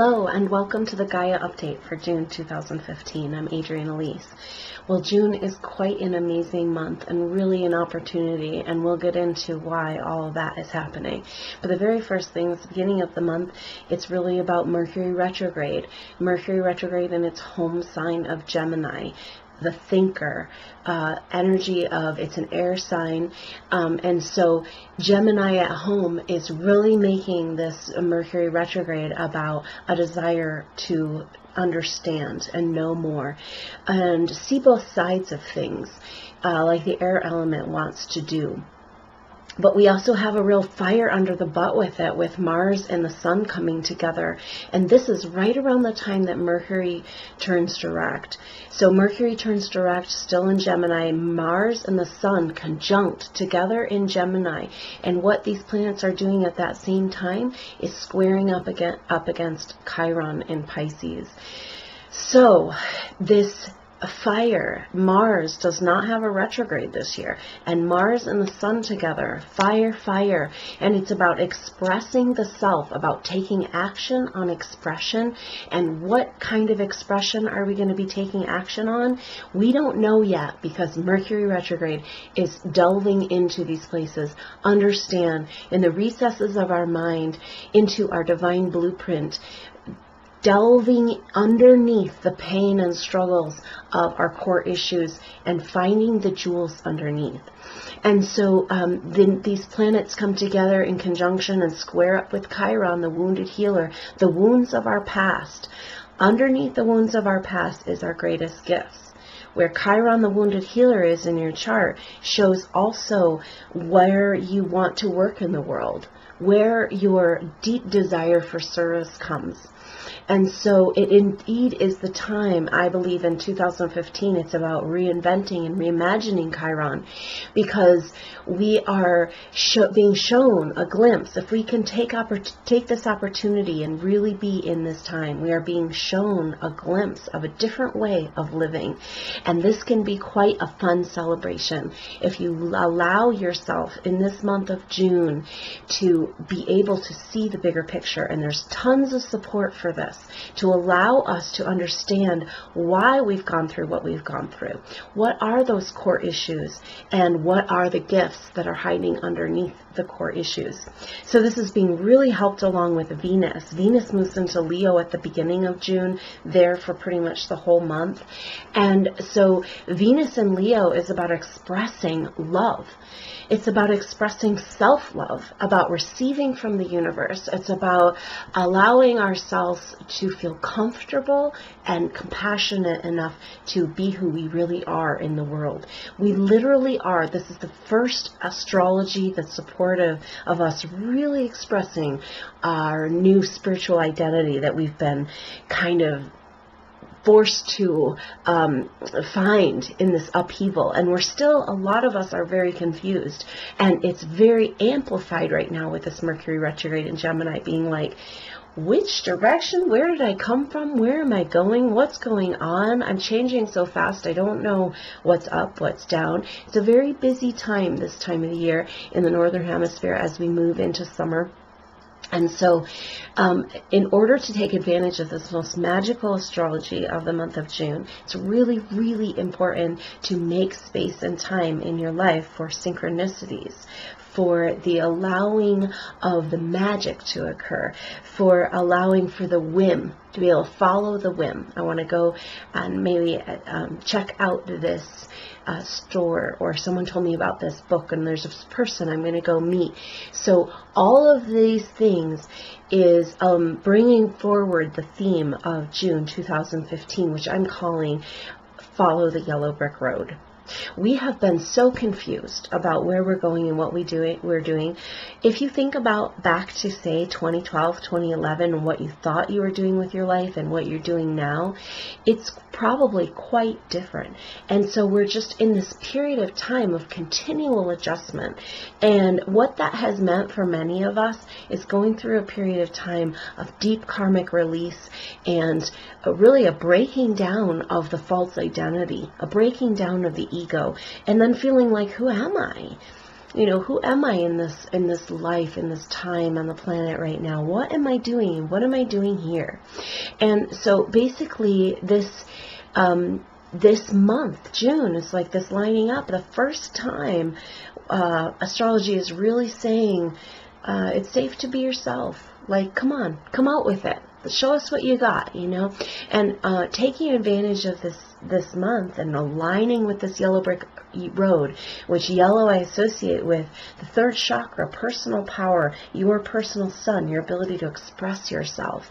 Hello and welcome to the Gaia update for June 2015. I'm Adrienne Elise. Well, June is quite an amazing month and really an opportunity, and we'll get into why all of that is happening. But the very first thing is the beginning of the month. It's really about Mercury retrograde. Mercury retrograde in its home sign of Gemini. The thinker, energy of, it's an air sign, and so Gemini at home is really making this Mercury retrograde about a desire to understand and know more and see both sides of things, like the air element wants to do. But we also have a real fire under the butt with it, with Mars and the Sun coming together. And this is right around the time that Mercury turns direct. So Mercury turns direct still in Gemini, Mars and the Sun conjunct together in Gemini. And what these planets are doing at that same time is squaring up against Chiron in Pisces. So this fire, Mars does not have a retrograde this year, and Mars and the Sun together, fire, and it's about expressing the self, about taking action on expression. And what kind of expression are we going to be taking action on? We don't know yet, because Mercury retrograde is delving into these places. Understand, in the recesses of our mind, into our divine blueprint, delving underneath the pain and struggles of our core issues and finding the jewels underneath. And so then these planets come together in conjunction and square up with Chiron, the wounded healer, the wounds of our past. Underneath the wounds of our past is our greatest gifts. Where Chiron, the wounded healer, is in your chart shows also where you want to work in the world, where your deep desire for service comes. And so it indeed is the time, I believe in 2015, it's about reinventing and reimagining Chiron, because we are being shown a glimpse. If we can take this opportunity and really be in this time, we are being shown a glimpse of a different way of living. And this can be quite a fun celebration if you allow yourself in this month of June to be able to see the bigger picture. And there's tons of support for this, to allow us to understand why we've gone through what we've gone through. What are those core issues, and what are the gifts that are hiding underneath the core issues? So this is being really helped along with Venus. Venus moves into Leo at the beginning of June, there for pretty much the whole month. And so Venus in Leo is about expressing love. It's about expressing self-love, about receiving from the universe. It's about allowing ourselves to feel comfortable and compassionate enough to be who we really are in the world. We literally are. This is the first astrology that's supportive of us really expressing our new spiritual identity that we've been kind of forced to find in this upheaval. And we're still, a lot of us are very confused, and it's very amplified right now with this Mercury retrograde in Gemini, being like, which direction? Where did I come from? Where am I going? What's going on? I'm changing so fast, I don't know what's up, what's down. It's a very busy time this time of the year in the Northern Hemisphere as we move into summer. And so in order to take advantage of this most magical astrology of the month of June, it's really, really important to make space and time in your life for synchronicities, for the allowing of the magic to occur, for allowing for the whim, to be able to follow the whim. I want to go and maybe check out this store, or someone told me about this book, and there's this person I'm going to go meet. So all of these things is bringing forward the theme of June 2015, which I'm calling Follow the Yellow Brick Road. We have been so confused about where we're going and what we're doing. If you think about back to, say, 2012, 2011, and what you thought you were doing with your life and what you're doing now, it's probably quite different. And so we're just in this period of time of continual adjustment. And what that has meant for many of us is going through a period of time of deep karmic release and really a breaking down of the false identity, a breaking down of the ego, and then feeling like, who am I? You know, who am I in this life, in this time on the planet right now? What am I doing? What am I doing here? And so basically this month, June, is like this lining up. The first time astrology is really saying it's safe to be yourself. Like, come on, come out with it. Show us what you got, you know. And taking advantage of this month and aligning with this yellow brick road, which yellow I associate with the third chakra, personal power, your personal sun, your ability to express yourself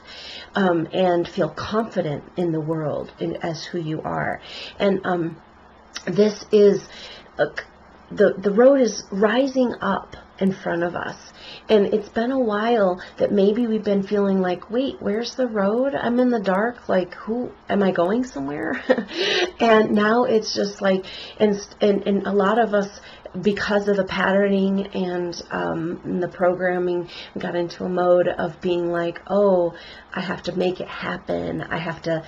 and feel confident in the world as who you are. And this is the road is rising up in front of us. And it's been a while that maybe we've been feeling like, wait, where's the road? I'm in the dark. Like, who am I going somewhere? And now it's just like, and a lot of us, because of the patterning and the programming, got into a mode of being like, oh, I have to make it happen. I have to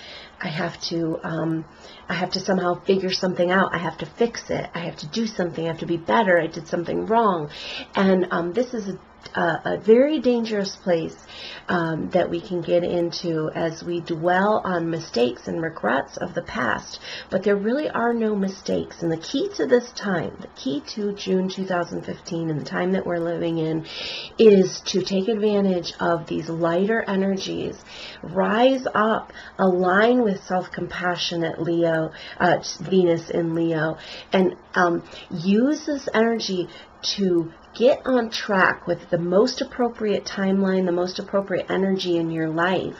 somehow figure something out. I have to fix it. I have to do something. I have to be better. I did something wrong. And this is a very dangerous place that we can get into as we dwell on mistakes and regrets of the past. But there really are no mistakes. And the key to this time, the key to June 2015 and the time that we're living in, is to take advantage of these lighter energies, rise up, align with self-compassionate Leo, Venus in Leo, and use this energy to get on track with the most appropriate timeline, the most appropriate energy in your life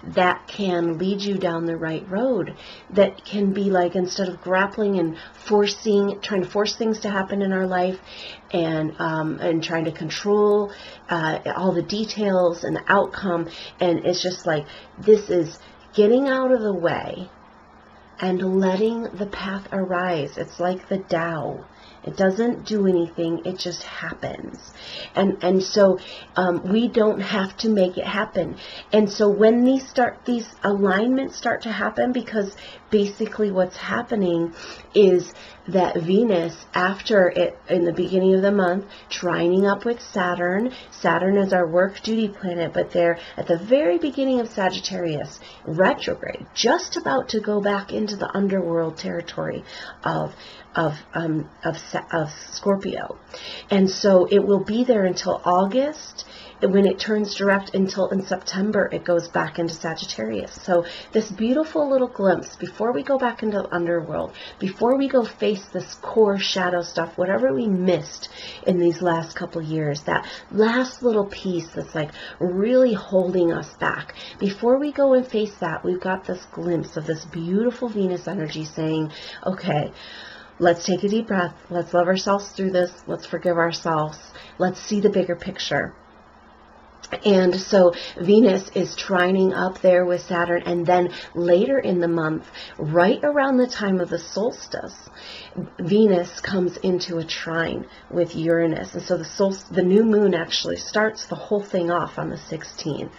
that can lead you down the right road. That can be like, instead of grappling and trying to force things to happen in our life and trying to control all the details and the outcome. And it's just like, this is getting out of the way and letting the path arise. It's like the Tao. It doesn't do anything. It just happens. And so we don't have to make it happen. And so when these alignments start to happen, because basically what's happening is that Venus, after it, in the beginning of the month, trining up with Saturn. Saturn is our work duty planet, but they're at the very beginning of Sagittarius, retrograde, just about to go back into the underworld territory of Scorpio. And so it will be there until August. When it turns direct, until in September it goes back into Sagittarius. So this beautiful little glimpse before we go back into the underworld, before we go face this core shadow stuff, whatever we missed in these last couple years, that last little piece that's like really holding us back, before we go and face that, we've got this glimpse of this beautiful Venus energy saying, okay, let's take a deep breath. Let's love ourselves through this. Let's forgive ourselves. Let's see the bigger picture. And so Venus is trining up there with Saturn, and then later in the month, right around the time of the solstice, Venus comes into a trine with Uranus. And so the new moon actually starts the whole thing off on the 16th.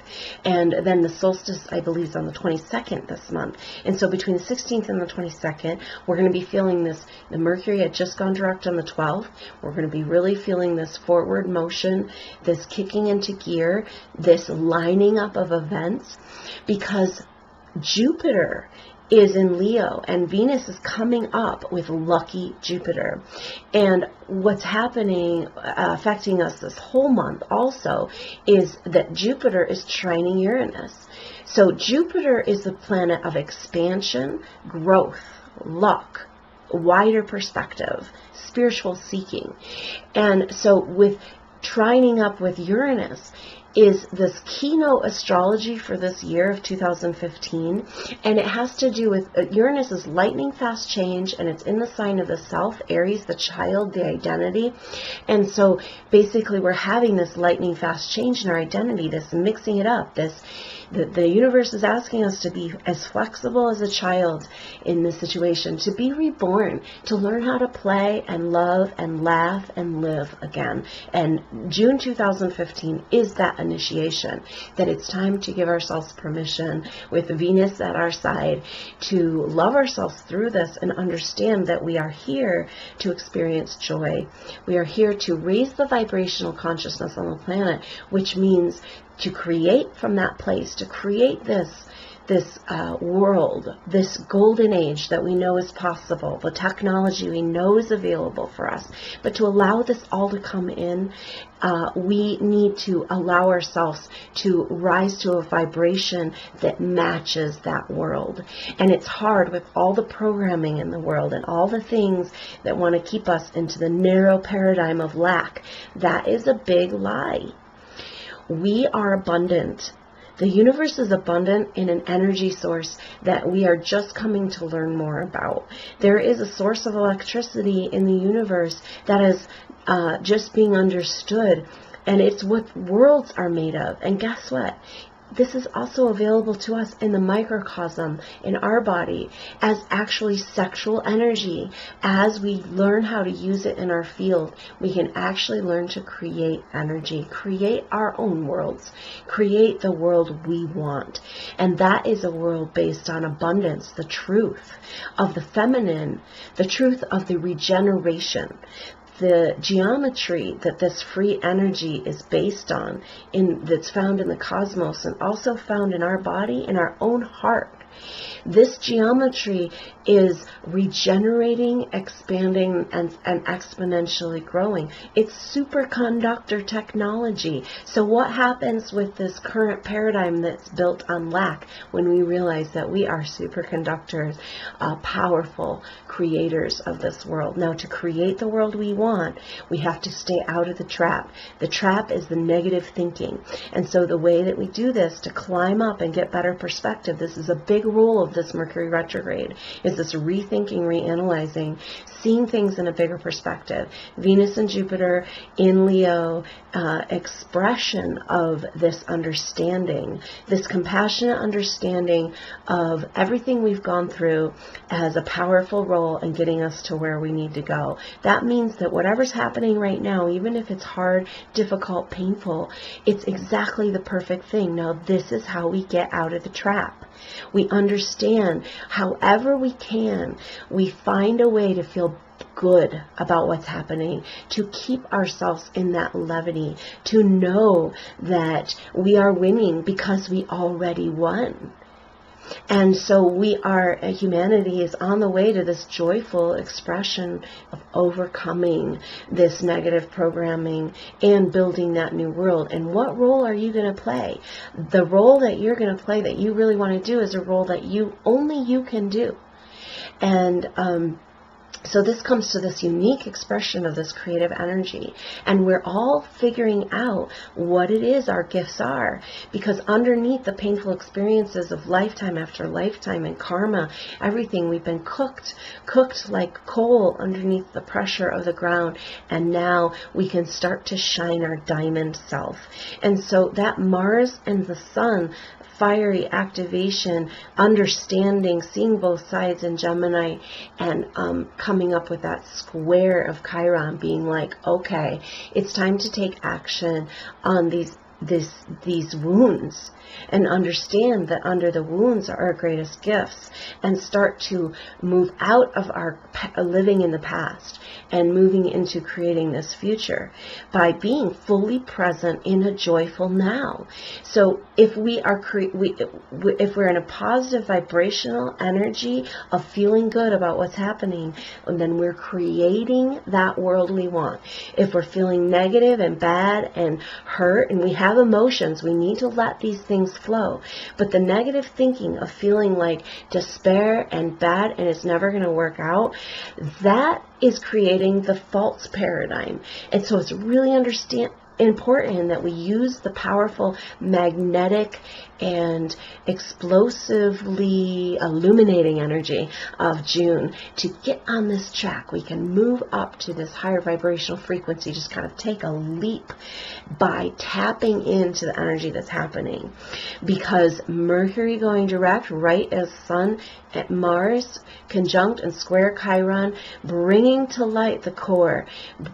And then the solstice, I believe, is on the 22nd this month. And so between the 16th and the 22nd, we're going to be feeling this. The Mercury had just gone direct on the 12th. We're going to be really feeling this forward motion, this kicking into gear, this lining up of events, because Jupiter is in Leo and Venus is coming up with lucky Jupiter. And what's happening, affecting us this whole month also, is that Jupiter is trining Uranus. So Jupiter is the planet of expansion, growth, luck, wider perspective, spiritual seeking. And so with trining up with Uranus is this keynote astrology for this year of 2015, and it has to do with Uranus is lightning fast change, and it's in the sign of the self, Aries, the child, the identity. And so basically we're having this lightning fast change in our identity, this mixing it up, the universe is asking us to be as flexible as a child in this situation, to be reborn, to learn how to play and love and laugh and live again. And June 2015 is that initiation, that it's time to give ourselves permission with Venus at our side to love ourselves through this and understand that we are here to experience joy. We are here to raise the vibrational consciousness on the planet, which means to create from that place, to create this world, this golden age that we know is possible, the technology we know is available for us. But to allow this all to come in, we need to allow ourselves to rise to a vibration that matches that world. And it's hard with all the programming in the world and all the things that want to keep us into the narrow paradigm of lack. That is a big lie. We are abundant. The universe is abundant in an energy source that we are just coming to learn more about. There is a source of electricity in the universe that is just being understood, and it's what worlds are made of. And guess what? This is also available to us in the microcosm, in our body, as actually sexual energy. As we learn how to use it in our field, we can actually learn to create energy, create our own worlds, create the world we want. And that is a world based on abundance, the truth of the feminine, the truth of the regeneration. The geometry that this free energy is based on, that's found in the cosmos and also found in our body, in our own heart. This geometry is regenerating, expanding, and exponentially growing. It's superconductor technology. So what happens with this current paradigm that's built on lack when we realize that we are superconductors, powerful creators of this world? Now, to create the world we want, we have to stay out of the trap. The trap is the negative thinking. And so the way that we do this to climb up and get better perspective, this is a big rule of this Mercury retrograde, is this rethinking, reanalyzing, seeing things in a bigger perspective. Venus and Jupiter in Leo, expression of this understanding, this compassionate understanding of everything we've gone through as a powerful role in getting us to where we need to go. That means that whatever's happening right now, even if it's hard, difficult, painful, it's exactly the perfect thing. Now, this is how we get out of the trap. We understand, however we can, we find a way to feel good about what's happening, to keep ourselves in that levity, to know that we are winning because we already won. And so humanity is on the way to this joyful expression of overcoming this negative programming and building that new world. And what role are you going to play? The role that you're going to play, that you really want to do, is a role that only you can do. And so this comes to this unique expression of this creative energy. And we're all figuring out what it is our gifts are. Because underneath the painful experiences of lifetime after lifetime and karma, everything, we've been cooked like coal underneath the pressure of the ground. And now we can start to shine our diamond self. And so that Mars and the Sun, fiery activation, understanding, seeing both sides in Gemini, and coming up with that square of Chiron, being like, okay, it's time to take action on these wounds, and understand that under the wounds are our greatest gifts, and start to move out of our living in the past and moving into creating this future by being fully present in a joyful now. So if if we're in a positive vibrational energy of feeling good about what's happening, then we're creating that world we want. If we're feeling negative and bad and hurt, and we have emotions, we need to let these things flow. But the negative thinking of feeling like despair and bad and it's never going to work out, that is creating the false paradigm. And so it's really important that we use the powerful magnetic and explosively illuminating energy of June to get on this track. We can move up to this higher vibrational frequency, just kind of take a leap by tapping into the energy that's happening. Because Mercury going direct, right as Sun at Mars, conjunct and square Chiron, bringing to light the core,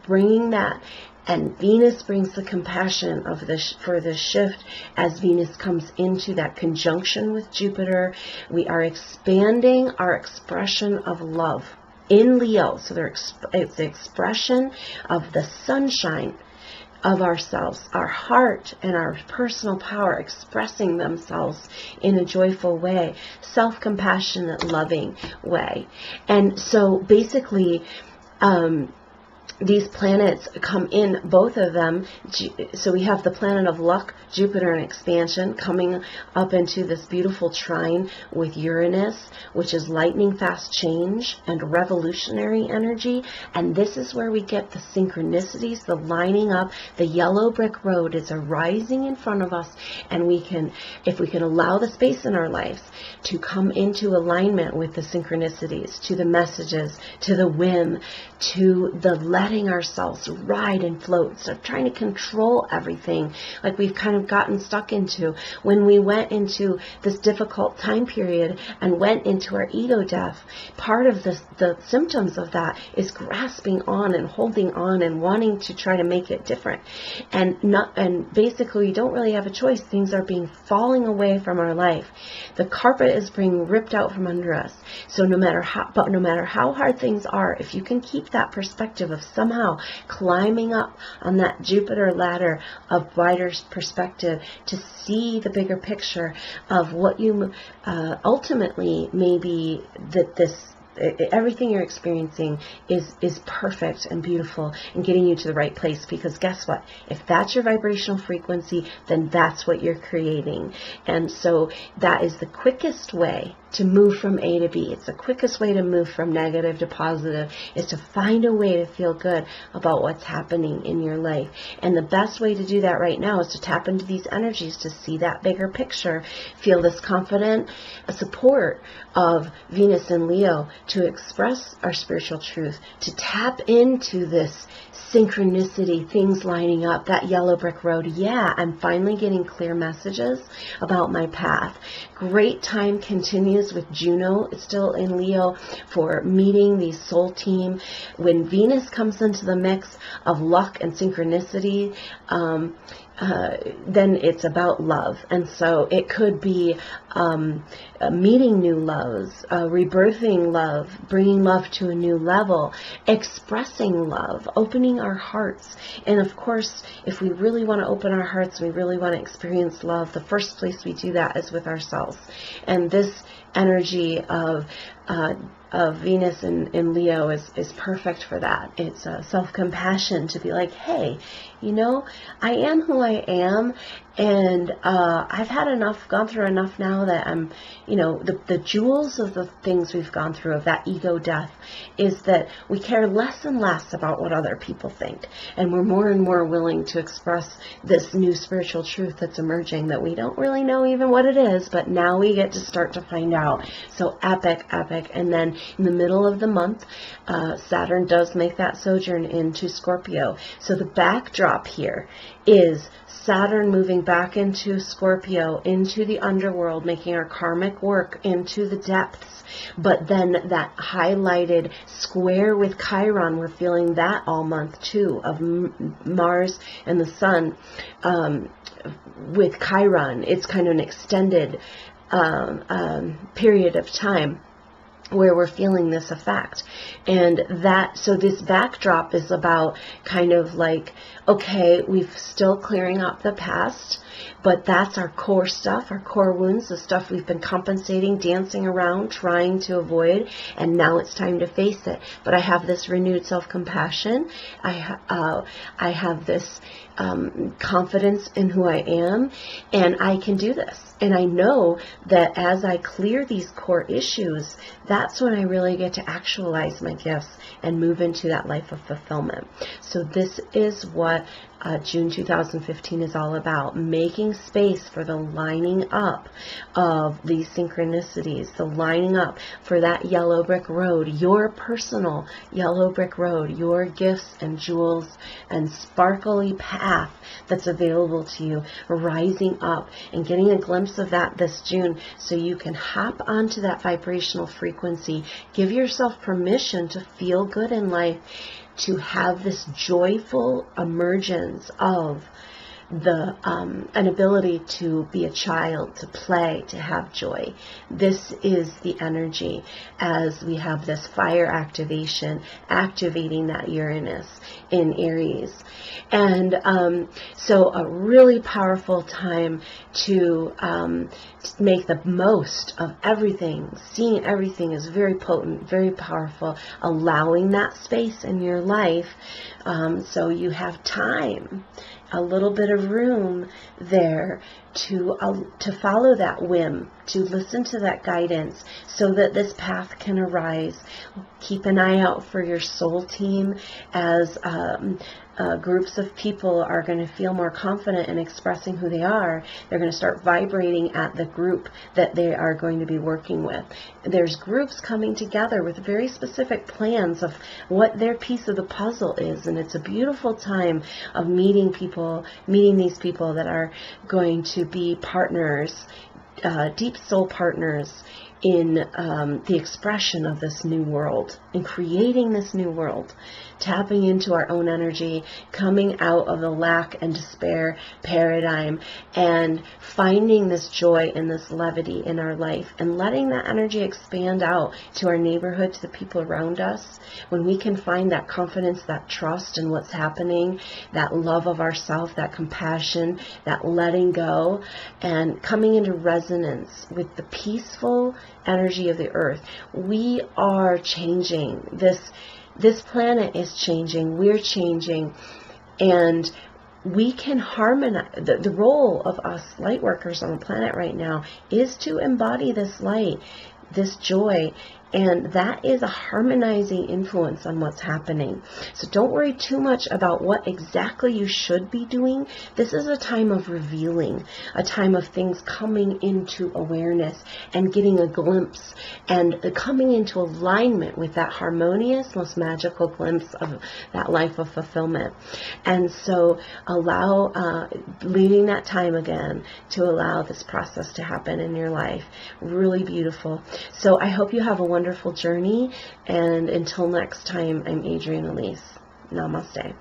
bringing that. And Venus brings the compassion of this for this shift as Venus comes into that conjunction with Jupiter. We are expanding our expression of love in Leo. So it's the expression of the sunshine of ourselves, our heart and our personal power expressing themselves in a joyful way, self-compassionate, loving way. And so basically, these planets come in, both of them. So we have the planet of luck, Jupiter, and expansion, coming up into this beautiful trine with Uranus, which is lightning fast change and revolutionary energy. And this is where we get the synchronicities, the lining up. The yellow brick road is arising in front of us, and we can, if we can allow the space in our lives to come into alignment with the synchronicities, to the messages, to the whim, to the letting ourselves ride and float, instead of trying to control everything like we've kind of gotten stuck into when we went into this difficult time period and went into our ego death. Part of this, the symptoms of that, is grasping on and holding on and wanting to try to make it different, and basically we don't really have a choice. Things are falling away from our life. The carpet is being ripped out from under us. So no matter how hard things are, if you can keep that perspective of somehow climbing up on that Jupiter ladder of wider perspective to see the bigger picture of what you ultimately, maybe that everything you're experiencing is perfect and beautiful and getting you to the right place. Because guess what? If that's your vibrational frequency, then that's what you're creating. And so that is the quickest way to move from A to B. It's the quickest way to move from negative to positive, is to find a way to feel good about what's happening in your life. And the best way to do that right now is to tap into these energies, to see that bigger picture, feel this confident support of Venus and Leo to express our spiritual truth, to tap into this synchronicity, things lining up, that yellow brick road. Yeah, I'm finally getting clear messages about my path. Great time continues with Juno. It's still in Leo for meeting the soul team. When Venus comes into the mix of luck and synchronicity, then it's about love. And so it could be meeting new loves, rebirthing love, bringing love to a new level, expressing love, opening our hearts. And of course, if we really want to open our hearts, we really want to experience love, the first place we do that is with ourselves. And this energy of Venus in Leo is perfect for that. It's self-compassion, to be like, hey, you know, I am who I am, and I've had enough, gone through enough now that I'm, you know, the jewels of the things we've gone through, of that ego death, is that we care less and less about what other people think, and we're more and more willing to express this new spiritual truth that's emerging that we don't really know even what it is, but now we get to start to find out. So epic. And then in the middle of the month, Saturn does make that sojourn into Scorpio. So the backdrop here is Saturn moving back into Scorpio, into the underworld, making our karmic work into the depths. But then that highlighted square with Chiron, we're feeling that all month too, of Mars and the Sun with Chiron. It's kind of an extended period of time where we're feeling this effect. And that, so this backdrop is about kind of like, okay, we've still clearing up the past, but that's our core stuff, our core wounds, the stuff we've been compensating, dancing around, trying to avoid, and now it's time to face it. But I have this renewed self-compassion. I have this confidence in who I am, and I can do this. And I know that as I clear these core issues, that's when I really get to actualize my gifts and move into that life of fulfillment. So this is what June 2015 is all about making space for the lining up of these synchronicities, the lining up for that yellow brick road, your personal yellow brick road, your gifts and jewels and sparkly path that's available to you, rising up and getting a glimpse of that this June so you can hop onto that vibrational frequency. Give yourself permission to feel good in life, to have this joyful emergence of an ability to be a child, to play, to have joy. This is the energy as we have this fire activation, activating that Uranus in Aries. And so a really powerful time to make the most of everything. Seeing everything is very potent, very powerful, allowing that space in your life so you have time, a little bit of room there to follow that whim, to listen to that guidance so that this path can arise. Keep an eye out for your soul team as groups of people are going to feel more confident in expressing who they are. They're going to start vibrating at the group that they are going to be working with. There's groups coming together with very specific plans of what their piece of the puzzle is, and it's a beautiful time of meeting these people that are going to be partners, deep soul partners in the expression of this new world, in creating this new world, tapping into our own energy, coming out of the lack and despair paradigm, and finding this joy and this levity in our life, and letting that energy expand out to our neighborhood, to the people around us. When we can find that confidence, that trust in what's happening, that love of ourself, that compassion, that letting go, and coming into resonance with the peaceful energy of the earth. We are changing. This planet is changing. We're changing. And we can harmonize. The role of us light workers on the planet right now is to embody this light, this joy, and that is a harmonizing influence on what's happening. So don't worry too much about what exactly you should be doing. This is a time of revealing, a time of things coming into awareness and getting a glimpse and coming into alignment with that harmonious, most magical glimpse of that life of fulfillment. And so leaving that time again to allow this process to happen in your life. Really beautiful. So I hope you have a wonderful journey, and until next time, I'm Adrienne Elise. Namaste.